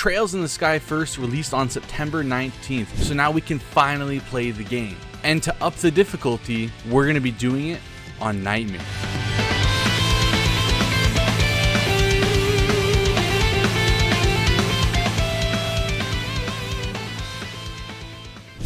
Trails in the Sky first released on September 19th, so now we can finally play the game. And to up the difficulty, we're going to be doing it on Nightmare.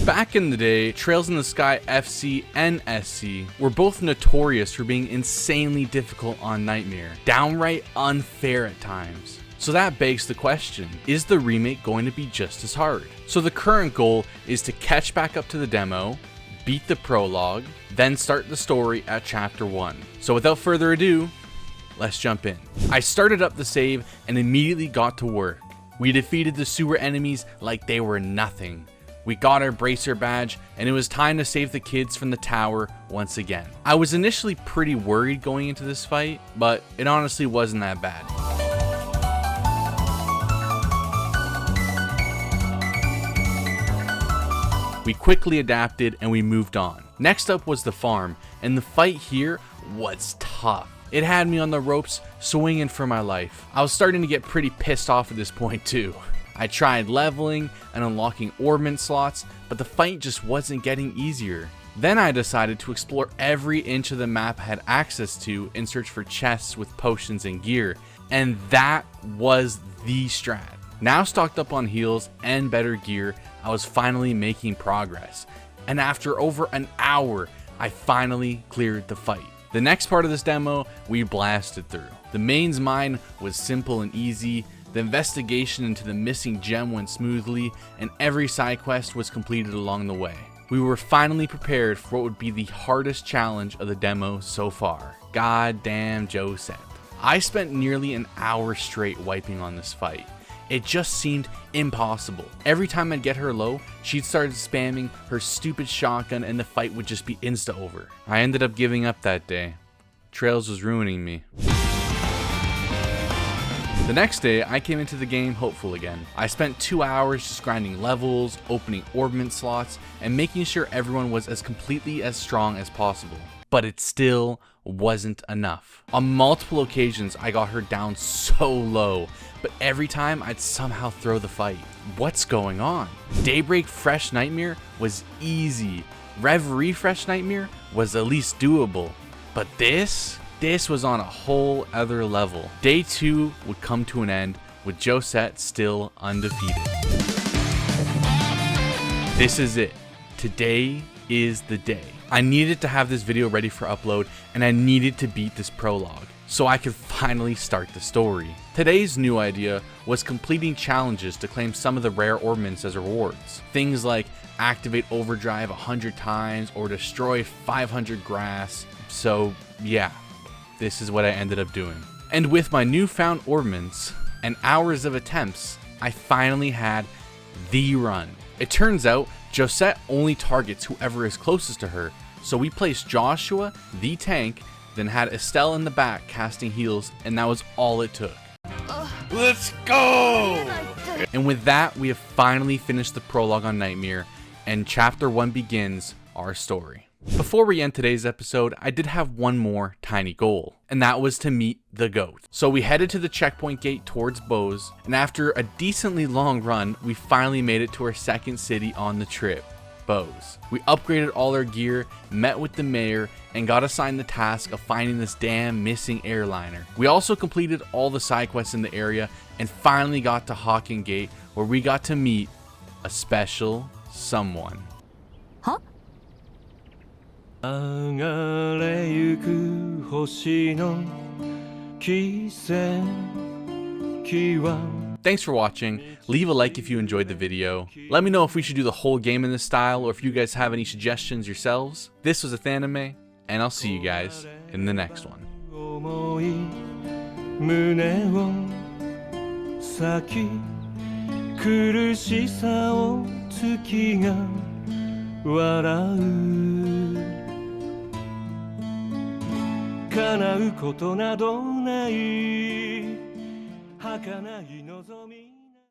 Back in the day, Trails in the Sky FC and SC were both notorious for being insanely difficult on Nightmare, downright unfair at times. So that begs the question, is the remake going to be just as hard? So the current goal is to catch back up to the demo, beat the prologue, then start the story at chapter 1. So without further ado, let's jump in. I started up the save and immediately got to work. We defeated the sewer enemies like they were nothing. We got our bracer badge, and it was time to save the kids from the tower once again. I was initially pretty worried going into this fight, but it honestly wasn't that bad. We quickly adapted and we moved on. Next up was the farm, and the fight here was tough. It had me on the ropes, swinging for my life. I was starting to get pretty pissed off at this point too. I tried leveling and unlocking orbment slots, but the fight just wasn't getting easier. Then I decided to explore every inch of the map I had access to in search for chests with potions and gear, and that was the strat. Now stocked up on heals and better gear, I was finally making progress, and after over an hour, I finally cleared the fight. The next part of this demo, we blasted through. The mains mine was simple and easy. The investigation into the missing gem went smoothly, and every side quest was completed along the way. We were finally prepared for what would be the hardest challenge of the demo so far. Goddamn Josette. I spent nearly an hour straight wiping on this fight. It just seemed impossible. Every time I'd get her low, she'd start spamming her stupid shotgun and the fight would just be insta over. I ended up giving up that day. Trails was ruining me. The next day, I came into the game hopeful again. I spent 2 hours just grinding levels, opening orbment slots, and making sure everyone was as completely as strong as possible. But it still wasn't enough. On multiple occasions, I got her down so low, but every time I'd somehow throw the fight. What's going on? Daybreak Fresh Nightmare was easy. Reverie Fresh Nightmare was at least doable. But this was on a whole other level. Day 2 would come to an end with Josette still undefeated. This is it. Today is the day. I needed to have this video ready for upload, and I needed to beat this prologue so I could finally start the story. Today's new idea was completing challenges to claim some of the rare orbments as rewards. Things like activate overdrive 100 times or destroy 500 grass. So yeah, this is what I ended up doing. And with my newfound orbments and hours of attempts, I finally had the run. It turns out Josette only targets whoever is closest to her, so we placed Joshua, the tank, then had Estelle in the back casting heals, and that was all it took. Let's go! And with that, we have finally finished the prologue on Nightmare, and chapter 1 begins our story. Before we end today's episode, I did have one more tiny goal, and that was to meet the GOAT. So we headed to the checkpoint gate towards Bose, and after a decently long run, we finally made it to our second city on the trip, Bose. We upgraded all our gear, met with the mayor, and got assigned the task of finding this damn missing airliner. We also completed all the side quests in the area, and finally got to Hawking Gate, where we got to meet a special someone. Huh? 流れゆく星の奇跡は Thanks for watching. Leave a like if you enjoyed the video. Let me know if we should do the whole game in this style or if you guys have any suggestions yourselves. This was Ethanime, and I'll see you guys in the next one. 思い胸を裂き苦しさを月が笑う叶うことなどない儚い望み